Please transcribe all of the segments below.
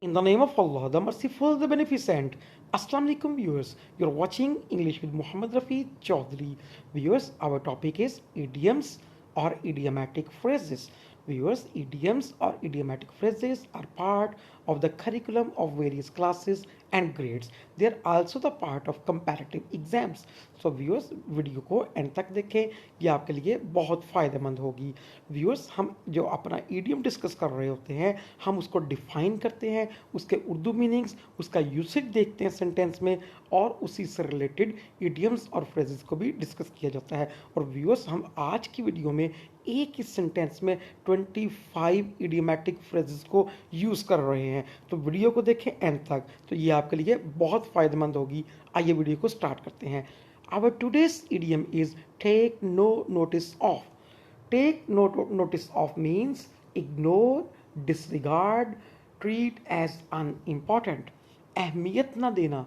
In the name of Allah, the merciful, the beneficent. Assalamu alaikum viewers. You're watching English with Muhammad Rafi Chaudhary. Viewers, our topic is idioms or idiomatic phrases. Viewers, idioms or idiomatic phrases are part of the curriculum of various classes and grades. They are also the part of comparative exams. So viewers, video को and तक देखें, ये आपके लिए बहुत फ़ायदेमंद होगी. Viewers, हम जो अपना ईडियम डिस्कस कर रहे होते हैं, हम उसको डिफाइन करते हैं, उसके उर्दू मीनिंग्स, उसका यूसेज देखते हैं सेंटेंस में, और उसी से रिलेटेड ईडियम्स और फ्रेजेस को भी डिस्कस किया जाता है. और व्यूअर्स, हम आज की वीडियो में एक ही सेंटेंस में 25 इडियोमेटिक फ्रेजेस को यूज़ कर रहे हैं. तो वीडियो को देखें एंड तक, तो ये आपके लिए बहुत फ़ायदेमंद होगी. आइए वीडियो को स्टार्ट करते हैं. Our today's idiom is take no notice of. Take no notice of means ignore, disregard, treat as unimportant. अहमियत ना देना,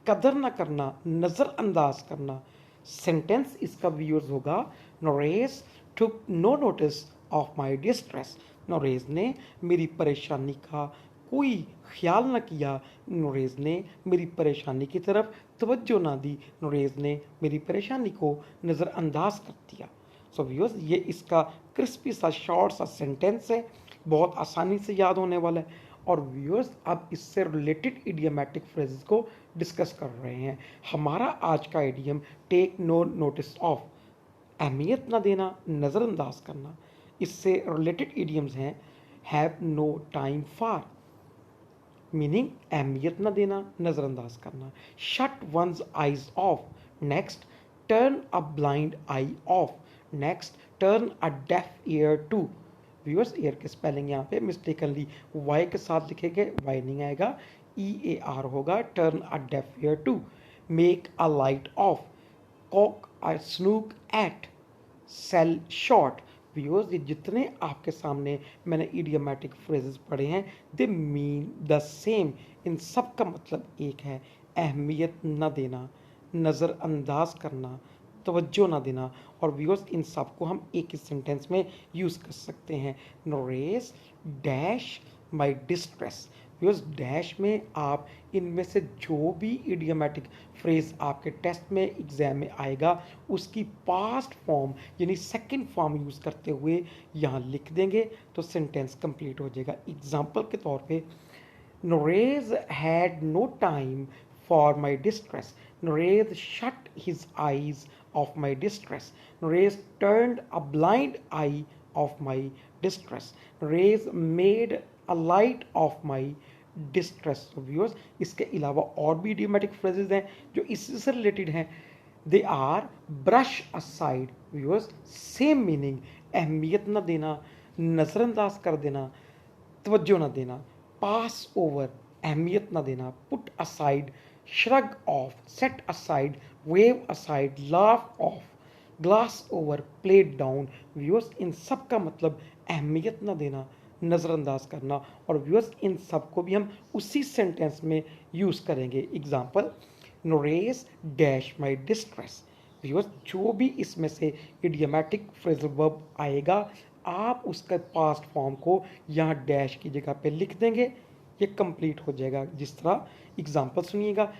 कदर ना करना, नज़रअंदाज करना. सेंटेंस इसका व्यूअर्स होगा, नोरेस took no notice of my distress. नोरेज ने मेरी परेशानी का कोई ख्याल न किया. नोरेज ने मेरी परेशानी की तरफ तवज्जो ना दी. नोरेज ने मेरी परेशानी को नज़रअंदाज कर दिया. सो व्यूअर्स, ये इसका क्रिस्पी सा शॉर्ट सा सेंटेंस है, बहुत आसानी से याद होने वाला है. और व्यूअर्स, अब इससे रिलेटेड इडियोमेटिक फ्रेजेस को डिस्कस कर रहे हैं. हमारा आज का idiom take no notice of, अहमियत ना देना, नज़रअंदाज करना. इससे रिलेटेड इडियम्स हैं have no time for, meaning अहमियत न देना, नज़रअंदाज करना. Shut once eyes of, next turn a blind eye of. Next turn a deaf ear to. Viewers, ear के स्पेलिंग यहाँ पे मिस्टेकनली वाई के साथ लिखेंगे, वाई नहीं आएगा, EAR होगा. Turn a deaf ear to. Make a light of, cock a snook at, sell short. Viewers, ये जितने आपके सामने मैंने इडियोमेटिक फ्रेजेस पढ़े हैं, दे मीन द सेम. इन सब का मतलब एक है, अहमियत न देना, नज़रअंदाज करना, तवज्जो ना देना. और व्यूअर्स, इन सब को हम एक ही सेंटेंस में यूज़ कर सकते हैं. Norris dash my distress. Viewers, dash में आप इनमें से जो भी इडियोमेटिक फ्रेज आपके टेस्ट में एग्जाम में आएगा, उसकी पास्ट फॉर्म यानी सेकंड फॉर्म यूज़ करते हुए यहाँ लिख देंगे, तो सेंटेंस कंप्लीट हो जाएगा. एग्जाम्पल के तौर पे, Norez had no time for my distress. Norez shut his eyes of my distress. Norez turned a blind eye of my distress. Norez made a light of my distress. So viewers, इसके अलावा और भी idiomatic phrases हैं जो इससे से related हैं. They are brush aside. Viewers, same meaning, अहमियत न देना, नज़रअंदाज कर देना, तवज्जो न देना. पास ओवर, अहमियत न देना. Put aside, shrug off, set aside, wave aside, laugh off. Gloss over, play down. Viewers, इन सब का मतलब अहमियत न देना, नज़रअंदाज करना. और व्यूअर्स, इन सब को भी हम उसी सेंटेंस में यूज़ करेंगे. Example, Norris dash my distress. Viewers, जो भी इसमें से इडियोमेटिक फ्रेजल वर्ब आएगा, आप उसका पास्ट फॉर्म को यहाँ डैश की जगह पे लिख देंगे, ये कंप्लीट हो जाएगा. जिस तरह एग्जांपल सुनिएगा,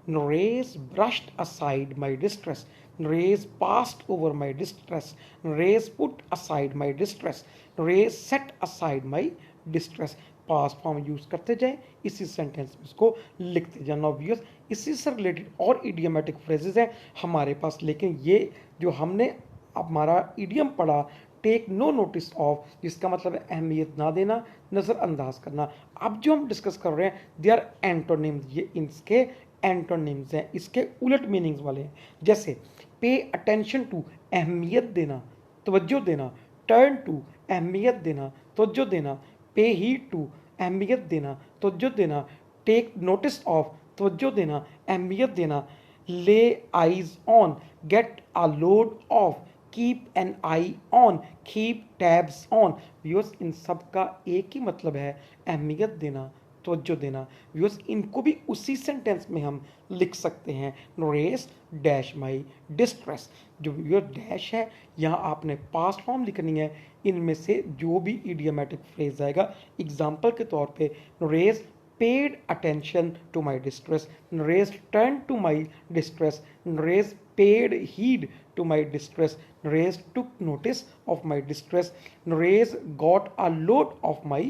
Norris brushed aside my distress. Norris passed over my distress. Norris put aside my distress. Norris set aside my distress. Past form use करते जाए, इसी सेंटेंस में इसको लिखते जाए. ऑब्वियस, इसी से रिलेटेड और इडियोमेटिक फ्रेजेस हैं हमारे पास, लेकिन ये जो हमने हमारा इडियम पढ़ा, टेक नो नोटिस ऑफ, जिसका मतलब है अहमियत ना देना, नज़रअंदाज करना. अब जो हम डिस्कस कर रहे हैं, दे आर एंटोनिम्स. ये इसके एंटोनिम्स हैं, इसके उलट मीनिंग्स वाले हैं. जैसे पे अटेंशन टू, अहमियत देना, तवज्जो देना. टर्न टू, अहमियत देना, तवज्जो देना. पे हीड टू, अहमियत देना, तवज्जो देना. टेक नोटिस ऑफ, तवज्जो देना, अहमियत देना. Lay eyes on, get a load of. Keep an eye on, keep tabs on. Viewers, इन सब का एक ही मतलब है, अहमियत देना, तवज्जो देना. व्यूअर्स, इनको भी उसी सेंटेंस में हम लिख सकते हैं. Norris dash my distress. जो व्यूअर डैश है, यहाँ आपने पास्ट फॉर्म लिखनी है. इनमें से जो भी इडियोमेटिक फ्रेज आएगा, एग्जाम्पल के तौर पे, नोरेस paid attention to my distress. Nरेज turned to my distress. Nरेज paid heed to my distress. Nरेज took notice of my distress. Nरेज got a load of my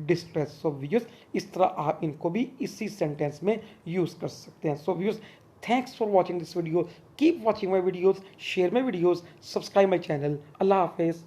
distress. So viewers इस तरह आप इनको भी इसी सेंटेंस में यूज कर सकते हैं. So viewers, thanks for watching this video. Keep watching my videos, share my videos, subscribe my channel. Allah Hafiz.